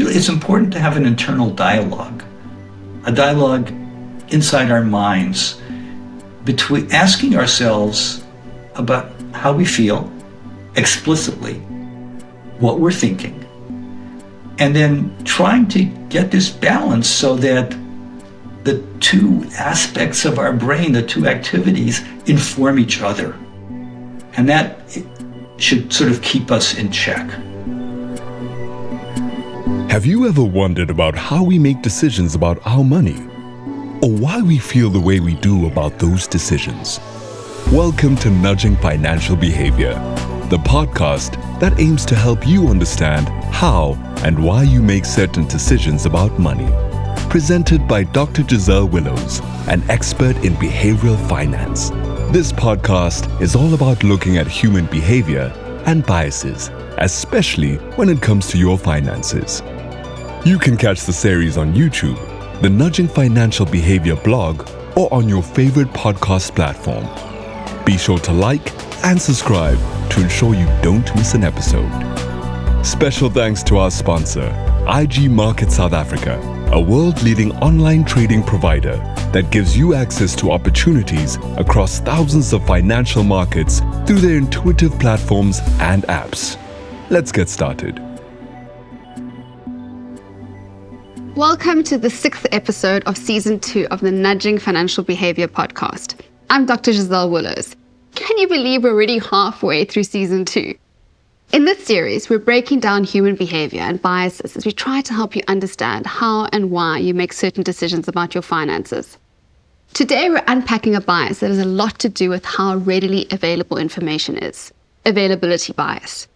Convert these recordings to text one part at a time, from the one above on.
it's important to have an internal dialogue, a dialogue inside our minds, between asking ourselves about how we feel explicitly, what we're thinking, and then trying to get this balance so that the two aspects of our brain, the two activities, inform each other. And that should sort of keep us in check. Have you ever wondered about how we make decisions about our money? Or why we feel the way we do about those decisions? Welcome to Nudging Financial Behaviour, the podcast that aims to help you understand how and why you make certain decisions about money. Presented by Dr. Giselle Willows, an expert in behavioral finance. This podcast is all about looking at human behavior and biases, especially when it comes to your finances. You can catch the series on YouTube, the Nudging Financial Behaviour blog, or on your favorite podcast platform. Be sure to like and subscribe to ensure you don't miss an episode. Special thanks to our sponsor, IG Market South Africa, a world-leading online trading provider that gives you access to opportunities across thousands of financial markets through their intuitive platforms and apps. Let's get started. Welcome to the 6th episode of Season 2 of the Nudging Financial Behaviour Podcast. I'm Dr. Giselle Willows. Can you believe we're already halfway through Season 2? In this series, we're breaking down human behavior and biases as we try to help you understand how and why you make certain decisions about your finances. Today, we're unpacking a bias that has a lot to do with how readily available information is, availability bias.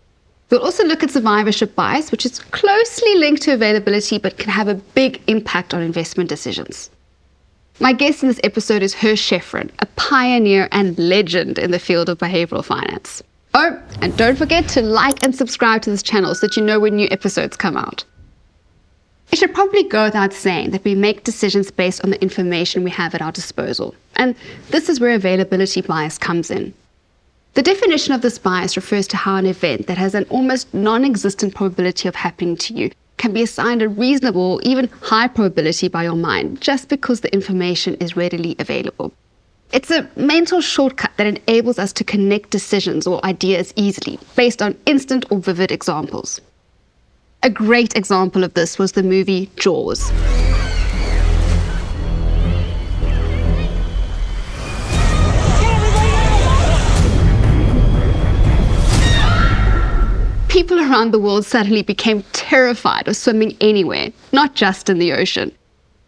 We'll also look at survivorship bias, which is closely linked to availability but can have a big impact on investment decisions. My guest in this episode is Hersh Shefrin, a pioneer and legend in the field of behavioral finance. Oh, and don't forget to like and subscribe to this channel so that you know when new episodes come out. It should probably go without saying that we make decisions based on the information we have at our disposal. And this is where availability bias comes in. The definition of this bias refers to how an event that has an almost non-existent probability of happening to you can be assigned a reasonable, even high probability by your mind just because the information is readily available. It's a mental shortcut that enables us to connect decisions or ideas easily based on instant or vivid examples. A great example of this was the movie Jaws. People around the world suddenly became terrified of swimming anywhere, not just in the ocean.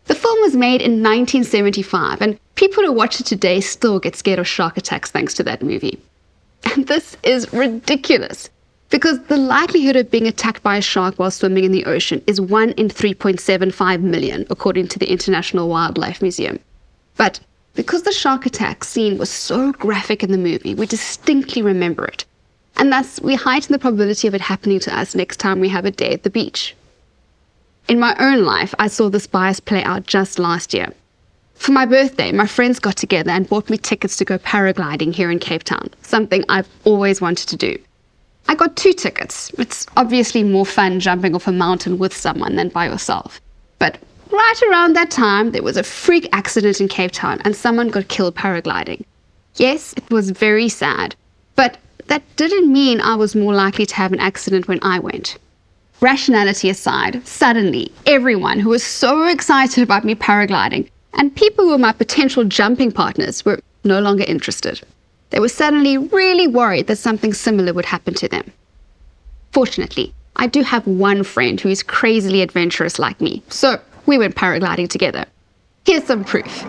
The film was made in 1975, and people who watch it today still get scared of shark attacks thanks to that movie. And this is ridiculous, because the likelihood of being attacked by a shark while swimming in the ocean is 1 in 3.75 million, according to the International Wildlife Museum. But because the shark attack scene was so graphic in the movie, we distinctly remember it. And thus, we heighten the probability of it happening to us next time we have a day at the beach. In my own life, I saw this bias play out just last year. For my birthday, my friends got together and bought me tickets to go paragliding here in Cape Town, something I've always wanted to do. I got 2 tickets. It's obviously more fun jumping off a mountain with someone than by yourself. But right around that time, there was a freak accident in Cape Town and someone got killed paragliding. Yes, it was very sad, but that didn't mean I was more likely to have an accident when I went. Rationality aside, suddenly everyone who was so excited about me paragliding and people who were my potential jumping partners were no longer interested. They were suddenly really worried that something similar would happen to them. Fortunately, I do have one friend who is crazily adventurous like me, so we went paragliding together. Here's some proof.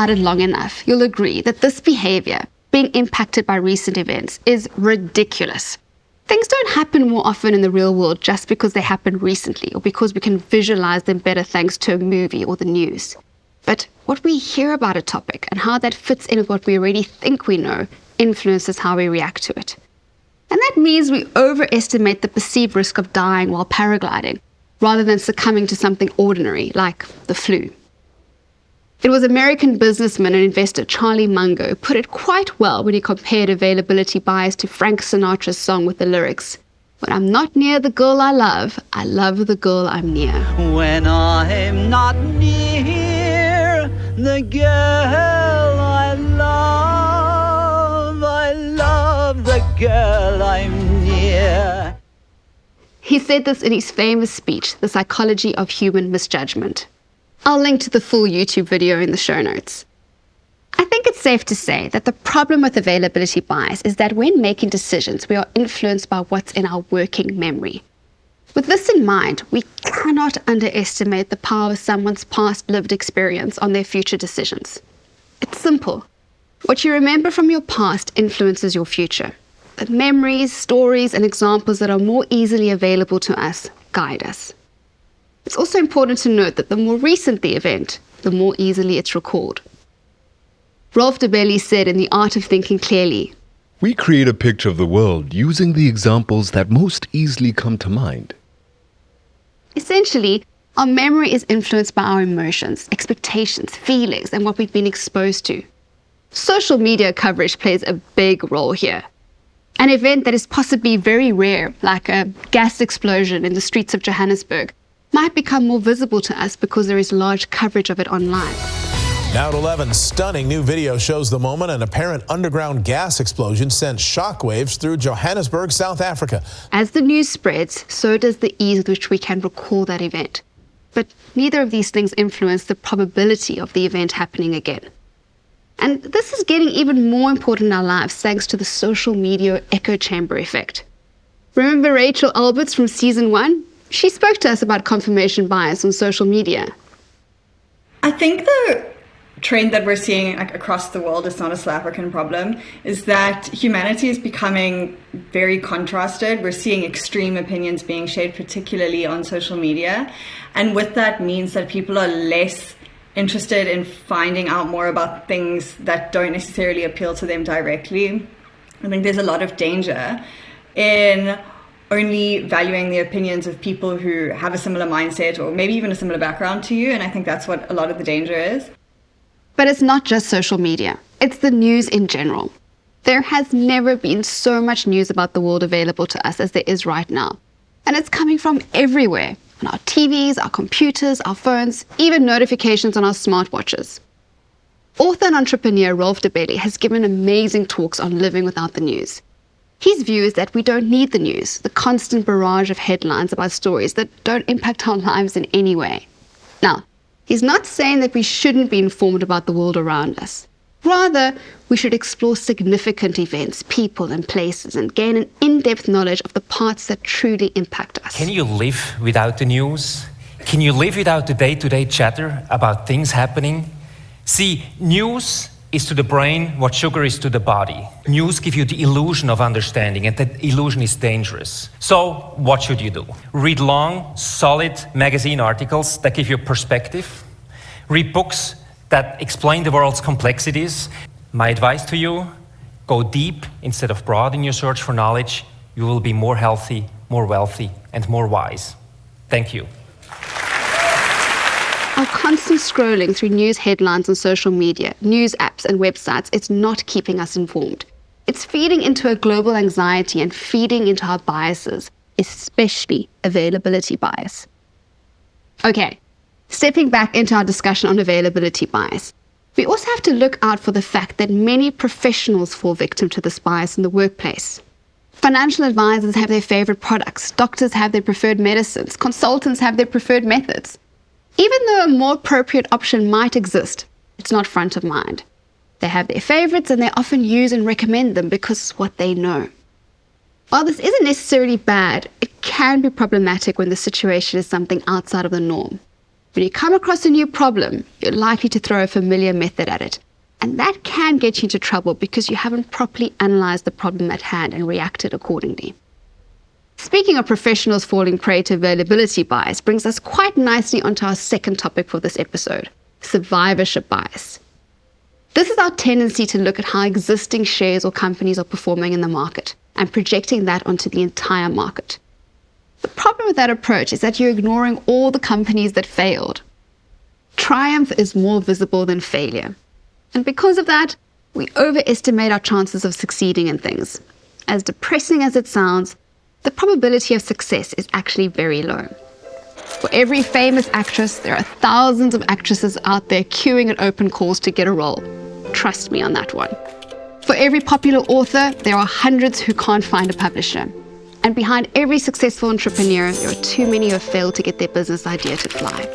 about it long enough, you'll agree that this behavior, being impacted by recent events, is ridiculous. Things don't happen more often in the real world just because they happened recently or because we can visualize them better thanks to a movie or the news. But what we hear about a topic and how that fits in with what we already think we know influences how we react to it. And that means we overestimate the perceived risk of dying while paragliding, rather than succumbing to something ordinary like the flu. It was American businessman and investor Charlie Munger who put it quite well when he compared availability bias to Frank Sinatra's song with the lyrics, "When I'm not near the girl I love the girl I'm near." When I'm not near the girl I love the girl I'm near. He said this in his famous speech, The Psychology of Human Misjudgment. I'll link to the full YouTube video in the show notes. I think it's safe to say that the problem with availability bias is that when making decisions, we are influenced by what's in our working memory. With this in mind, we cannot underestimate the power of someone's past lived experience on their future decisions. It's simple. What you remember from your past influences your future. The memories, stories, and examples that are more easily available to us guide us. It's also important to note that the more recent the event, the more easily it's recalled. Rolf Dobelli said in The Art of Thinking Clearly, We create a picture of the world using the examples that most easily come to mind. essentially, our memory is influenced by our emotions, expectations, feelings, and what we've been exposed to. Social media coverage plays a big role here. An event that is possibly very rare, like a gas explosion in the streets of Johannesburg, might become more visible to us because there is large coverage of it online. Now at 11, stunning new video shows the moment an apparent underground gas explosion sent shockwaves through Johannesburg, South Africa. As the news spreads, so does the ease with which we can recall that event. But neither of these things influence the probability of the event happening again. And this is getting even more important in our lives thanks to the social media echo chamber effect. Remember Rachel Alberts from season 1? She spoke to us about confirmation bias on social media. I think the trend that we're seeing across the world, it's not a South African problem, is that humanity is becoming very contrasted. We're seeing extreme opinions being shared, particularly on social media. And with that means that people are less interested in finding out more about things that don't necessarily appeal to them directly. I think there's a lot of danger in only valuing the opinions of people who have a similar mindset or maybe even a similar background to you. And I think that's what a lot of the danger is. But it's not just social media. It's the news in general. There has never been so much news about the world available to us as there is right now. And it's coming from everywhere. On our TVs, our computers, our phones, even notifications on our smartwatches. Author and entrepreneur Rolf Dobelli has given amazing talks on living without the news. His view is that we don't need the news, the constant barrage of headlines about stories that don't impact our lives in any way. Now, he's not saying that we shouldn't be informed about the world around us. Rather, we should explore significant events, people and places and gain an in-depth knowledge of the parts that truly impact us. Can you live without the news? Can you live without the day-to-day chatter about things happening? See, news is to the brain what sugar is to the body. News give you the illusion of understanding, and that illusion is dangerous. So, what should you do? Read long, solid magazine articles that give you perspective. Read books that explain the world's complexities. My advice to you, go deep instead of broad in your search for knowledge. You will be more healthy, more wealthy, and more wise. Thank you. Our constant scrolling through news headlines on social media, news apps and websites is not keeping us informed. It's feeding into a global anxiety and feeding into our biases, especially availability bias. Okay, stepping back into our discussion on availability bias, we also have to look out for the fact that many professionals fall victim to this bias in the workplace. Financial advisors have their favorite products, doctors have their preferred medicines, consultants have their preferred methods. Even though a more appropriate option might exist, it's not front of mind. They have their favorites and they often use and recommend them because it's what they know. While this isn't necessarily bad, it can be problematic when the situation is something outside of the norm. When you come across a new problem, you're likely to throw a familiar method at it. And that can get you into trouble because you haven't properly analysed the problem at hand and reacted accordingly. Speaking of professionals falling prey to availability bias brings us quite nicely onto our second topic for this episode, survivorship bias. This is our tendency to look at how existing shares or companies are performing in the market and projecting that onto the entire market. The problem with that approach is that you're ignoring all the companies that failed. Triumph is more visible than failure. And because of that, we overestimate our chances of succeeding in things. As depressing as it sounds, the probability of success is actually very low. For every famous actress, there are thousands of actresses out there queuing at open calls to get a role. Trust me on that one. For every popular author, there are hundreds who can't find a publisher. And behind every successful entrepreneur, there are too many who have failed to get their business idea to fly.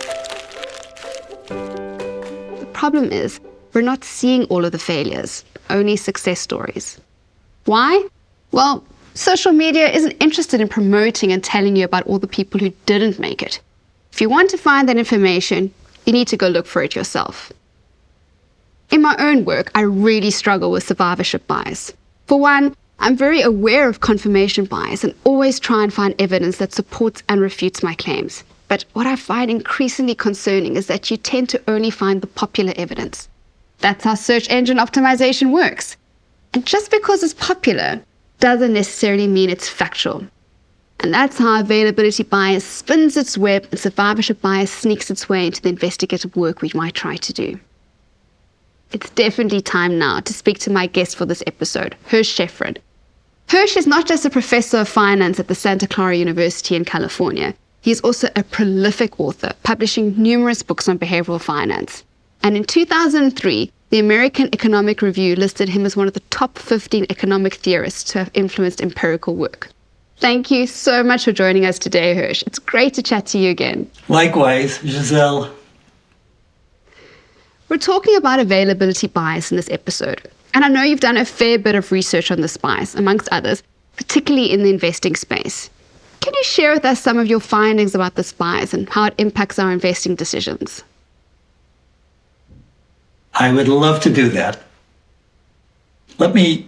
The problem is, we're not seeing all of the failures, only success stories. Why? Well, social media isn't interested in promoting and telling you about all the people who didn't make it. If you want to find that information, you need to go look for it yourself. In my own work, I really struggle with survivorship bias. For one, I'm very aware of confirmation bias and always try and find evidence that supports and refutes my claims. But what I find increasingly concerning is that you tend to only find the popular evidence. That's how search engine optimization works. And just because it's popular doesn't necessarily mean it's factual. And that's how availability bias spins its web and survivorship bias sneaks its way into the investigative work we might try to do. It's definitely time now to speak to my guest for this episode, Hersh Shefrin. Hersh is not just a professor of finance at the Santa Clara University in California. He's also a prolific author, publishing numerous books on behavioral finance. And in 2003, the American Economic Review listed him as one of the top 15 economic theorists to have influenced empirical work. Thank you so much for joining us today, Hersh. It's great to chat to you again. Likewise, Giselle. We're talking about availability bias in this episode. And I know you've done a fair bit of research on this bias, amongst others, particularly in the investing space. Can you share with us some of your findings about this bias and how it impacts our investing decisions? I would love to do that. Let me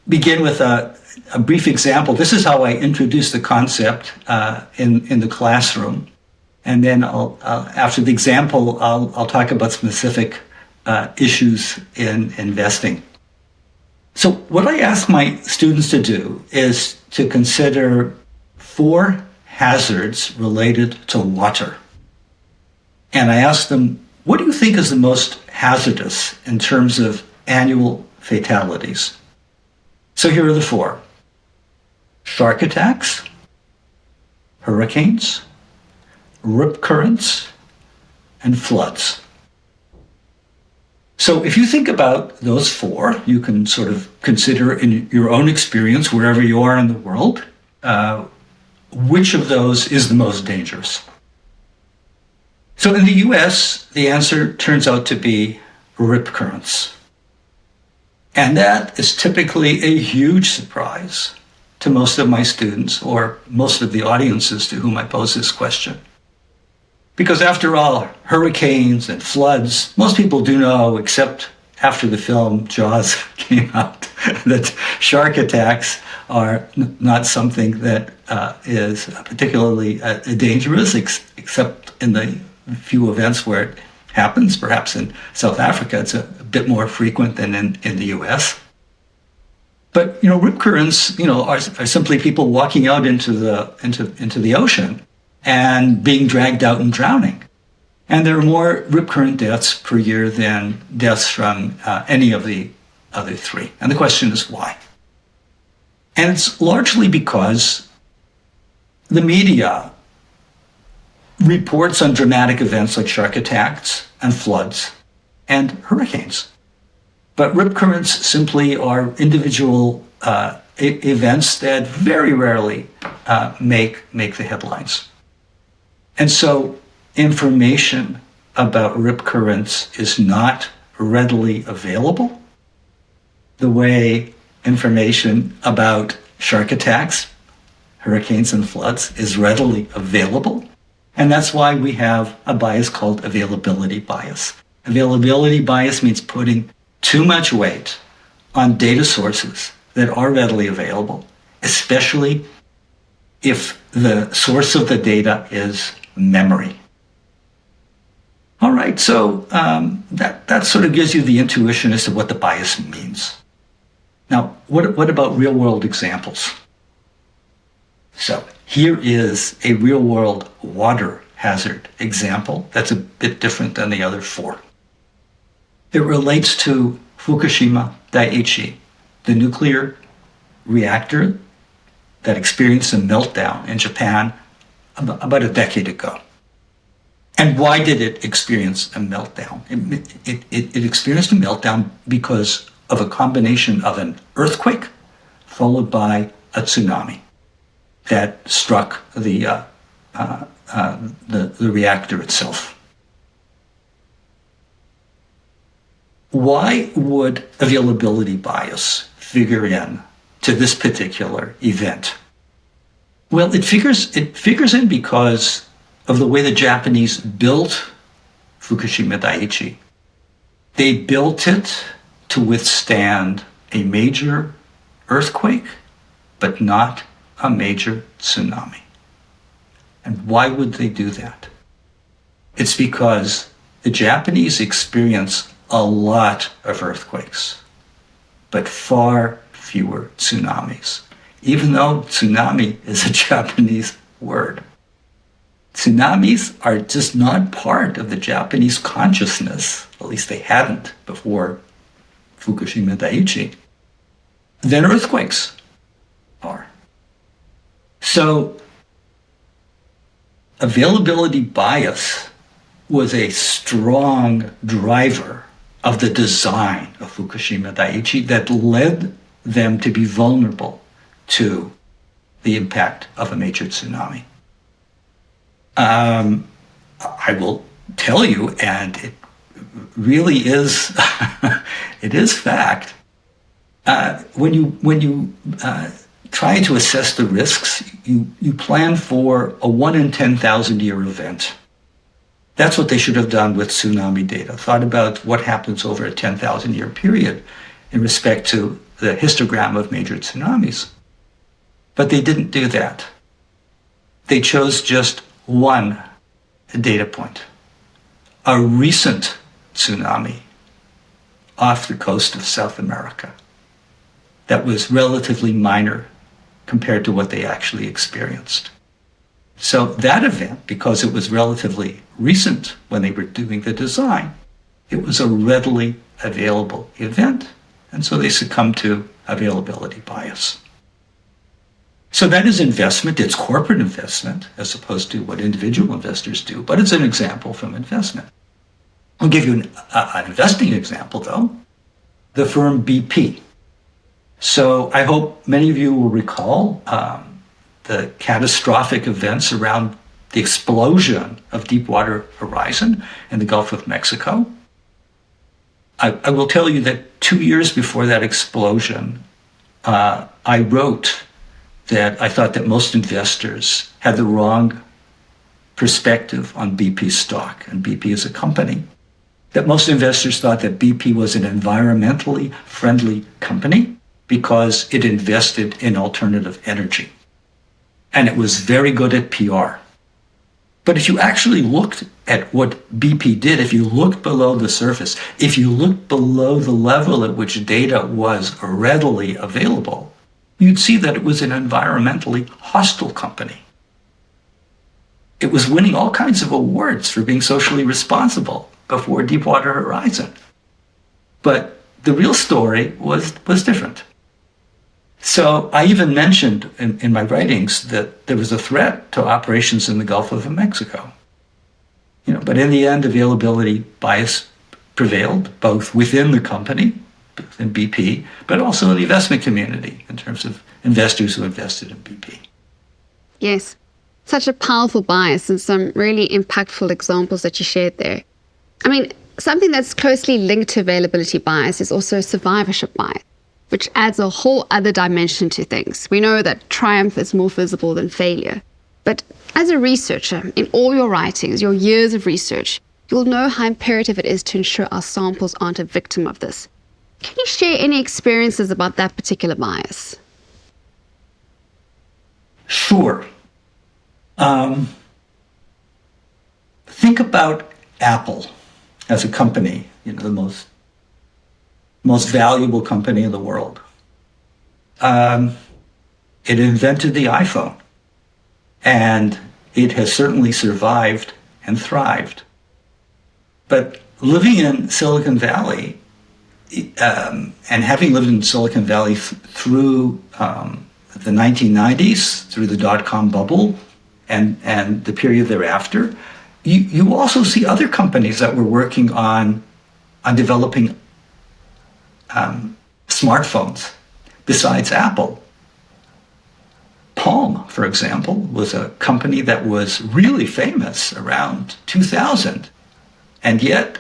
begin with a brief example. This is how I introduce the concept in the classroom. And then after the example, I'll talk about specific issues in investing. So what I ask my students to do is to consider 4 hazards related to water. And I ask them, what do you think is the most hazardous in terms of annual fatalities? So here are the 4. Shark attacks, hurricanes, rip currents, and floods. So if you think about those 4, you can sort of consider in your own experience, wherever you are in the world, which of those is the most dangerous. So in the US, the answer turns out to be rip currents. And that is typically a huge surprise to most of my students or most of the audiences to whom I pose this question. Because after all, hurricanes and floods, most people do know, except after the film Jaws came out, that shark attacks are not something that is particularly dangerous, except in the few events where it happens. Perhaps in South Africa, it's a bit more frequent than in the US. But, rip currents, are simply people walking out into the ocean and being dragged out and drowning. And there are more rip current deaths per year than deaths from any of the other 3. And the question is why? And it's largely because the media reports on dramatic events like shark attacks and floods and hurricanes. But rip currents simply are individual events that very rarely make the headlines. And so information about rip currents is not readily available the way information about shark attacks, hurricanes, and floods is readily available. And that's why we have a bias called availability bias. Availability bias means putting too much weight on data sources that are readily available, especially if the source of the data is memory. All right, so that sort of gives you the intuition as to what the bias means. Now, what about real-world examples? So here is a real-world water hazard example that's a bit different than the other four. It relates to Fukushima Daiichi, the nuclear reactor that experienced a meltdown in Japan about a decade ago. And why did it experience a meltdown? It experienced a meltdown because of a combination of an earthquake followed by a tsunami that struck the reactor itself. Why would availability bias figure in to this particular event? Well, it figures in because of the way the Japanese built Fukushima Daiichi. They built it to withstand a major earthquake, but not a major tsunami. And why would they do that? It's because the Japanese experience a lot of earthquakes, but far fewer tsunamis, even though tsunami is a Japanese word. Tsunamis are just not part of the Japanese consciousness, at least they hadn't before Fukushima Daiichi, than earthquakes are. So availability bias was a strong driver of the design of Fukushima Daiichi that led them to be vulnerable to the impact of a major tsunami. I will tell you, and it really is, it is fact. When you try to assess the risks, you plan for a 1 in 10,000 year event. That's what they should have done with tsunami data. Thought about what happens over a 10,000 year period in respect to the histogram of major tsunamis. But they didn't do that. They chose just one data point, a recent tsunami off the coast of South America that was relatively minor compared to what they actually experienced. So that event, because it was relatively recent when they were doing the design, it was a readily available event, and so they succumbed to availability bias. So that is investment. It's corporate investment as opposed to what individual investors do, but it's an example from investment. I'll give you an investing example, though, the firm BP. So I hope many of you will recall the catastrophic events around the explosion of Deepwater Horizon in the Gulf of Mexico. I will tell you that 2 years before that explosion, I wrote that I thought that most investors had the wrong perspective on BP stock, and BP is a company. That most investors thought that BP was an environmentally friendly company because it invested in alternative energy. And it was very good at PR. But if you actually looked at what BP did, if you looked below the surface, if you looked below the level at which data was readily available, you'd see that it was an environmentally hostile company. It was winning all kinds of awards for being socially responsible before Deepwater Horizon. But the real story was different. So I even mentioned in my writings that there was a threat to operations in the Gulf of Mexico. But in the end, availability bias prevailed, both within the company, in BP, but also in the investment community in terms of investors who invested in BP. Yes, such a powerful bias and some really impactful examples that you shared there. I mean, something that's closely linked to availability bias is also survivorship bias, which adds a whole other dimension to things. We know that triumph is more visible than failure. But as a researcher, in all your writings, your years of research, you'll know how imperative it is to ensure our samples aren't a victim of this. Can you share any experiences about that particular bias? Sure. Think about Apple as a company, the most valuable company in the world. It invented the iPhone, and it has certainly survived and thrived. But living in Silicon Valley, and having lived in Silicon Valley through the 1990s, through the dot-com bubble, and the period thereafter, you also see other companies that were working on developing smartphones besides Apple. Palm, for example, was a company that was really famous around 2000, and yet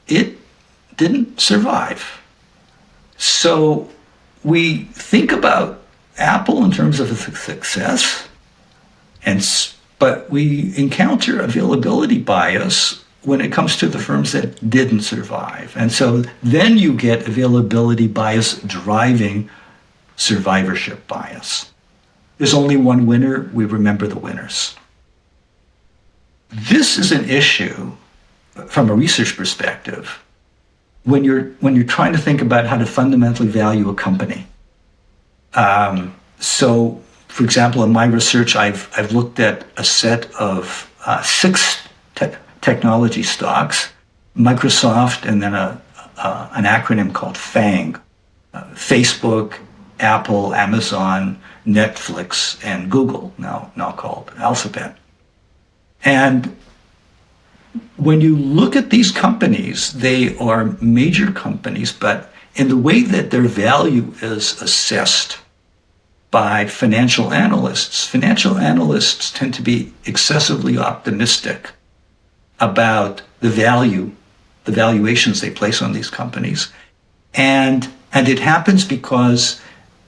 it didn't survive. So we think about Apple in terms of a success, but we encounter availability bias when it comes to the firms that didn't survive. And so then you get availability bias driving survivorship bias. There's only one winner, we remember the winners. This is an issue from a research perspective when you're trying to think about how to fundamentally value a company. So, for example, in my research, I've looked at a set of 6 technology stocks, Microsoft, and then an acronym called FANG, Facebook, Apple, Amazon, Netflix, and Google, now called Alphabet. And when you look at these companies, they are major companies, but in the way that their value is assessed by financial analysts tend to be excessively optimistic about the valuations they place on these companies. And it happens because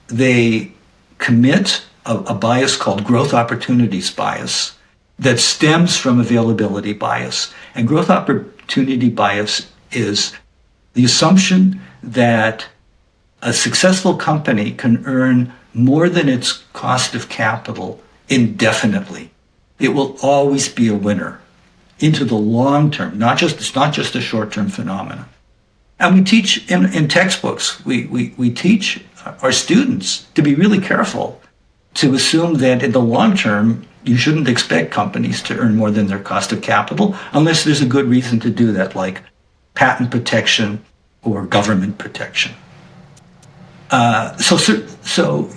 they commit a bias called growth opportunities bias that stems from availability bias. And growth opportunity bias is the assumption that a successful company can earn more than its cost of capital indefinitely. It will always be a winner into the long term, it's not just a short-term phenomenon. And we teach in textbooks, we teach our students to be really careful to assume that in the long term, you shouldn't expect companies to earn more than their cost of capital unless there's a good reason to do that, like patent protection or government protection. So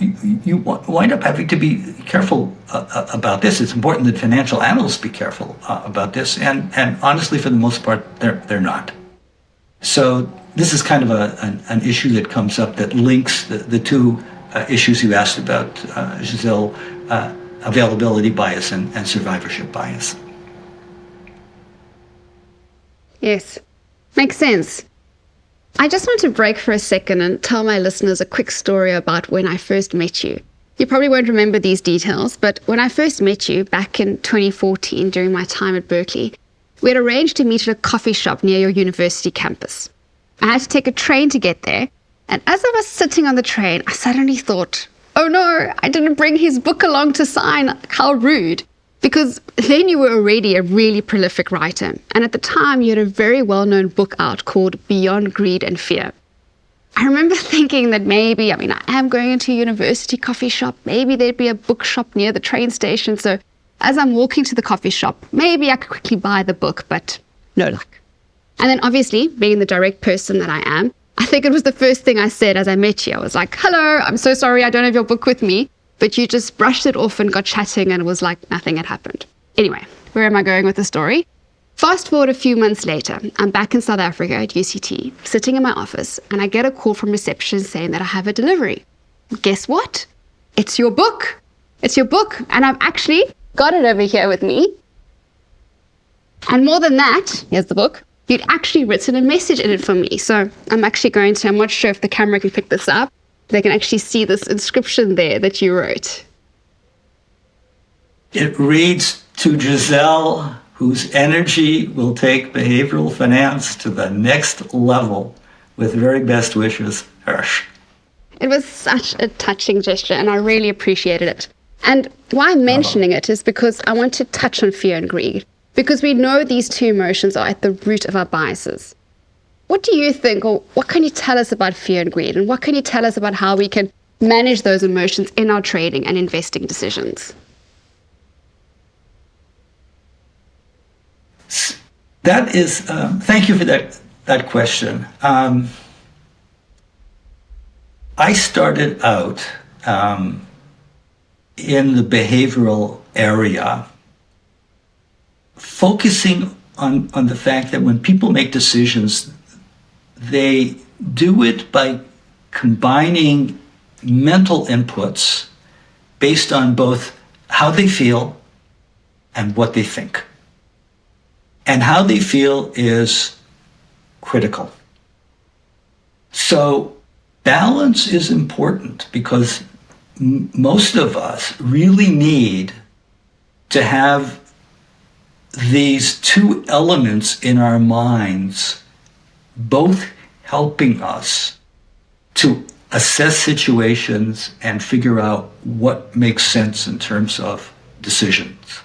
you wind up having to be careful about this. It's important that financial analysts be careful about this, and honestly, for the most part, they're not. So this is kind of an issue that comes up that links the two issues you asked about, Giselle, availability bias and survivorship bias. Yes, makes sense. I just want to break for a second and tell my listeners a quick story about when I first met you. You probably won't remember these details, but when I first met you back in 2014 during my time at Berkeley, we had arranged to meet at a coffee shop near your university campus. I had to take a train to get there, and as I was sitting on the train, I suddenly thought, oh no, I didn't bring his book along to sign. How rude. Because then you were already a really prolific writer, and at the time you had a very well-known book out called Beyond Greed and Fear. I remember thinking that maybe, I am going into a university coffee shop, maybe there'd be a bookshop near the train station, so as I'm walking to the coffee shop, maybe I could quickly buy the book, but no luck. And then obviously, being the direct person that I am, I think it was the first thing I said as I met you. I was like, hello, I'm so sorry I don't have your book with me. But you just brushed it off and got chatting, and it was like nothing had happened. Anyway, where am I going with the story? Fast forward a few months later, I'm back in South Africa at UCT, sitting in my office, and I get a call from reception saying that I have a delivery. Guess what? It's your book. It's your book, and I've actually got it over here with me. And more than that, here's the book. You'd actually written a message in it for me. So I'm not sure if the camera can pick this up. They can actually see this inscription there that you wrote. It reads, to Giselle, whose energy will take behavioral finance to the next level. With very best wishes, Hersh. It was such a touching gesture, and I really appreciated it. And why I'm mentioning it is because I want to touch on fear and greed, because we know these two emotions are at the root of our biases. What do you think, or what can you tell us about fear and greed, and what can you tell us about how we can manage those emotions in our trading and investing decisions? That is, thank you for that question. I started out in the behavioral area, focusing on the fact that when people make decisions, they do it by combining mental inputs based on both how they feel and what they think. And how they feel is critical. So balance is important because most of us really need to have these two elements in our minds, both helping us to assess situations and figure out what makes sense in terms of decisions.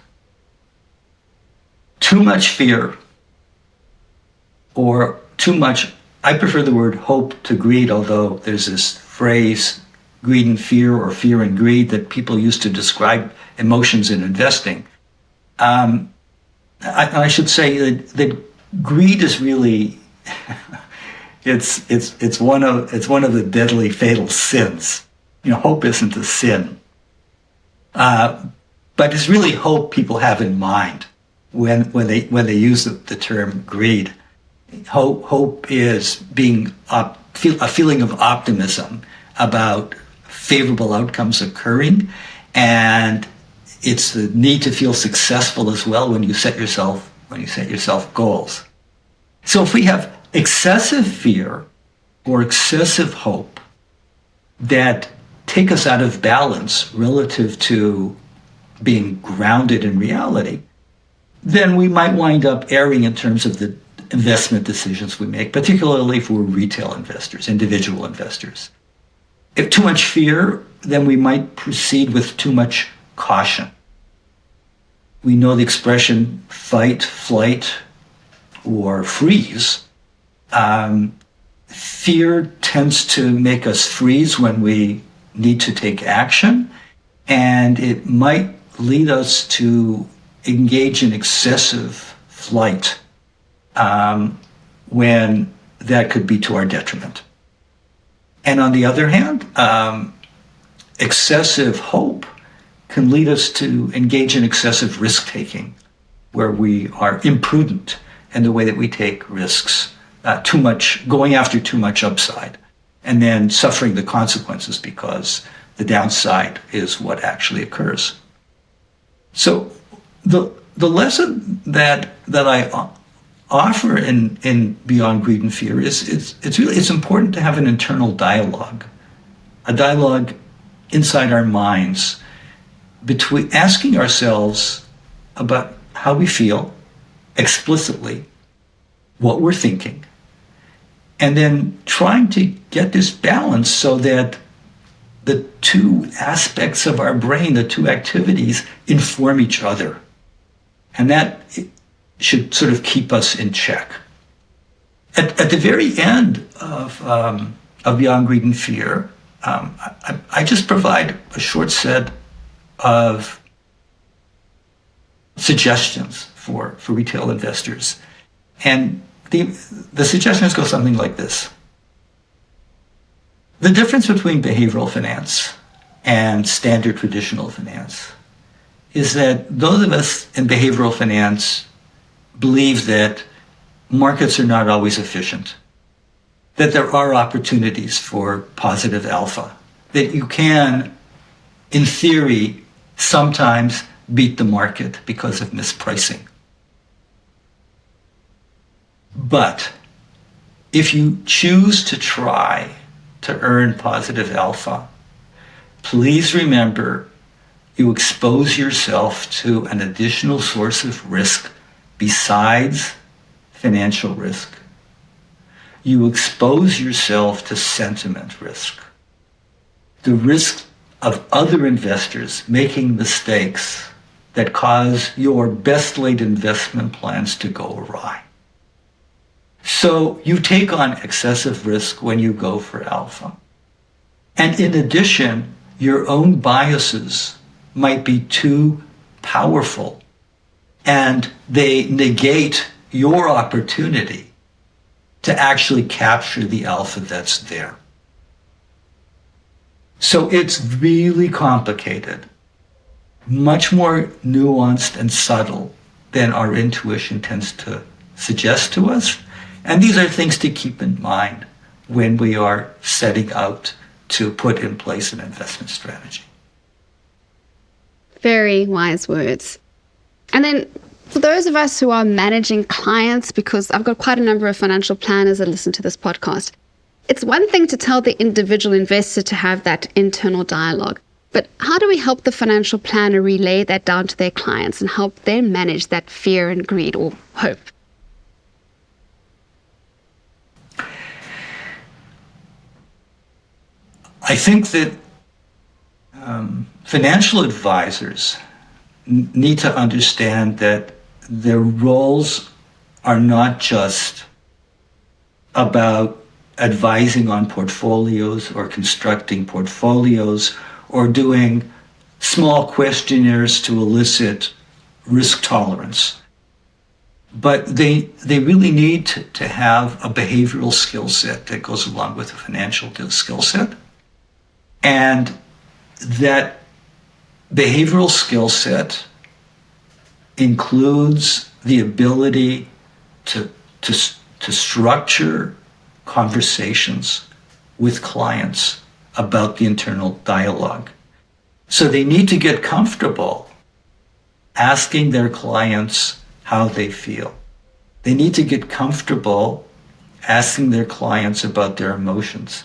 Too much fear or too much, I prefer the word hope to greed, although there's this phrase, greed and fear, or fear and greed, that people use to describe emotions in investing. I should say that greed is really, it's one of the deadly fatal sins. Hope isn't a sin, but it's really hope people have in mind when they use the term greed. Hope is being a feeling of optimism about favorable outcomes occurring, and it's the need to feel successful as well when you set yourself goals. So if we have excessive fear or excessive hope that take us out of balance relative to being grounded in reality, then we might wind up erring in terms of the investment decisions we make, particularly if we're retail investors, individual investors. If too much fear, then we might proceed with too much caution. We know the expression fight, flight, or freeze. Fear tends to make us freeze when we need to take action, and it might lead us to engage in excessive flight when that could be to our detriment. And on the other hand, excessive hope can lead us to engage in excessive risk-taking, where we are imprudent in the way that we take risks, going after too much upside, and then suffering the consequences because the downside is what actually occurs. So the lesson that I offer in Beyond Greed and Fear is it's important to have an internal dialogue, a dialogue inside our minds, between asking ourselves about how we feel explicitly, what we're thinking, and then trying to get this balance so that the two aspects of our brain, the two activities, inform each other. And that should sort of keep us in check. At the very end of Beyond Greed and Fear, I just provide a short set of suggestions for retail investors. And the suggestions go something like this. The difference between behavioral finance and standard traditional finance is that those of us in behavioral finance believe that markets are not always efficient, that there are opportunities for positive alpha, that you can, in theory, sometimes beat the market because of mispricing. But if you choose to try to earn positive alpha, please remember You expose yourself to an additional source of risk besides financial risk. You expose yourself to sentiment risk. The risk of other investors making mistakes that cause your best laid investment plans to go awry. So you take on excessive risk when you go for alpha. And in addition, your own biases might be too powerful and they negate your opportunity to actually capture the alpha that's there. So it's really complicated, much more nuanced and subtle than our intuition tends to suggest to us. And these are things to keep in mind when we are setting out to put in place an investment strategy. Very wise words. And then for those of us who are managing clients, because I've got quite a number of financial planners that listen to this podcast, it's one thing to tell the individual investor to have that internal dialogue, but how do we help the financial planner relay that down to their clients and help them manage that fear and greed or hope? I think that financial advisors need to understand that their roles are not just about advising on portfolios or constructing portfolios or doing small questionnaires to elicit risk tolerance. But they really need to have a behavioral skill set that goes along with a financial skill set. And that behavioral skill set includes the ability to structure conversations with clients about the internal dialogue. So they need to get comfortable asking their clients how they feel. They need to get comfortable asking their clients about their emotions.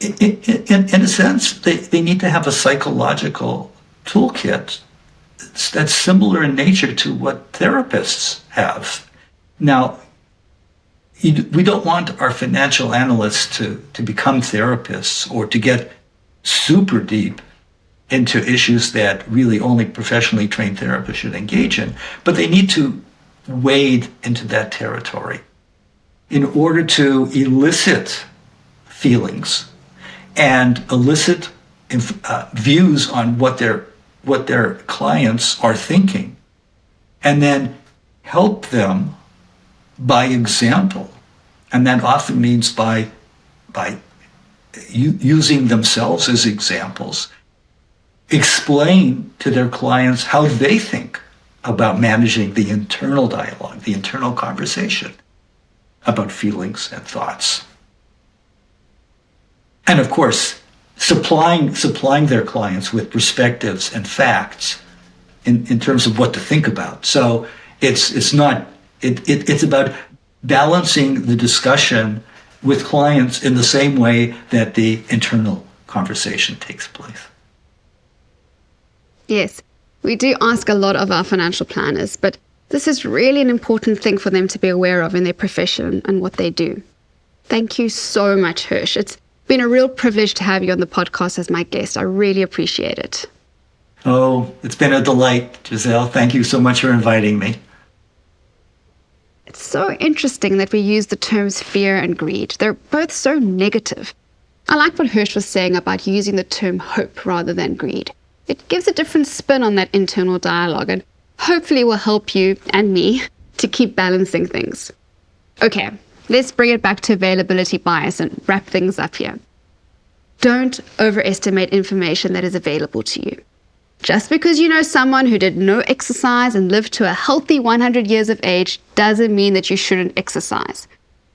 In a sense, they need to have a psychological toolkit that's similar in nature to what therapists have. Now, we don't want our financial analysts to become therapists or to get super deep into issues that really only professionally trained therapists should engage in, but they need to wade into that territory in order to elicit feelings and elicit views on what their clients are thinking, and then help them by example. And that often means by using themselves as examples, explain to their clients how they think about managing the internal dialogue, the internal conversation about feelings and thoughts. And of course, supplying their clients with perspectives and facts in terms of what to think about. So it's about balancing the discussion with clients in the same way that the internal conversation takes place. Yes, we do ask a lot of our financial planners, but this is really an important thing for them to be aware of in their profession and what they do. Thank you so much, Hersh. It's been a real privilege to have you on the podcast as my guest. I really appreciate it. Oh, it's been a delight, Giselle. Thank you so much for inviting me. It's so interesting that we use the terms fear and greed. They're both so negative. I like what Hersh was saying about using the term hope rather than greed. It gives a different spin on that internal dialogue and hopefully will help you and me to keep balancing things. Okay, let's bring it back to availability bias and wrap things up here. Don't overestimate information that is available to you. Just because you know someone who did no exercise and lived to a healthy 100 years of age doesn't mean that you shouldn't exercise.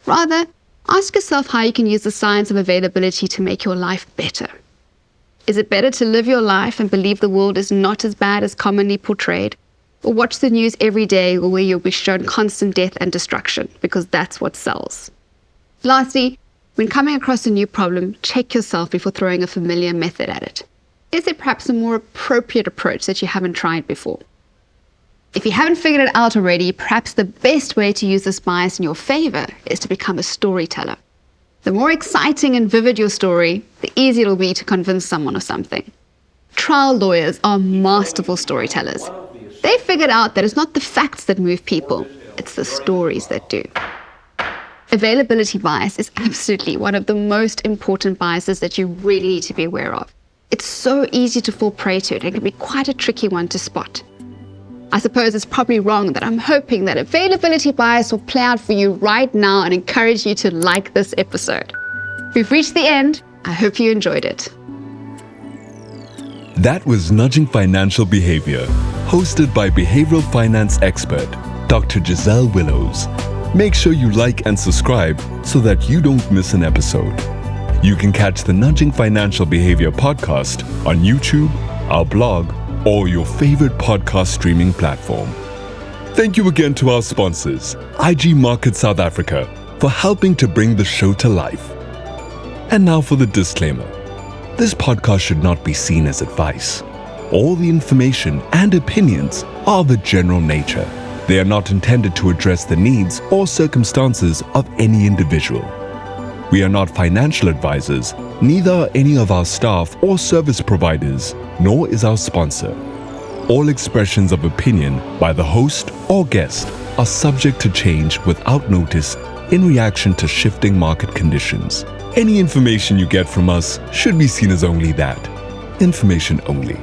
Rather, ask yourself how you can use the science of availability to make your life better. Is it better to live your life and believe the world is not as bad as commonly portrayed? Or watch the news every day where you'll be shown constant death and destruction because that's what sells? Lastly, when coming across a new problem, check yourself before throwing a familiar method at it. Is there perhaps a more appropriate approach that you haven't tried before? If you haven't figured it out already, perhaps the best way to use this bias in your favor is to become a storyteller. The more exciting and vivid your story, the easier it'll be to convince someone of something. Trial lawyers are masterful storytellers. They figured out that it's not the facts that move people, it's the stories that do. Availability bias is absolutely one of the most important biases that you really need to be aware of. It's so easy to fall prey to it. It can be quite a tricky one to spot. I suppose it's probably wrong that I'm hoping that availability bias will play out for you right now and encourage you to like this episode. We've reached the end. I hope you enjoyed it. That was Nudging Financial Behaviour, hosted by behavioral finance expert, Dr. Giselle Willows. Make sure you like and subscribe so that you don't miss an episode. You can catch the Nudging Financial Behaviour podcast on YouTube, our blog, or your favorite podcast streaming platform. Thank you again to our sponsors, IG Market South Africa, for helping to bring the show to life. And now for the disclaimer. This podcast should not be seen as advice. All the information and opinions are of a general nature. They are not intended to address the needs or circumstances of any individual. We are not financial advisors, neither are any of our staff or service providers, nor is our sponsor. All expressions of opinion by the host or guest are subject to change without notice in reaction to shifting market conditions. Any information you get from us should be seen as only that, information only.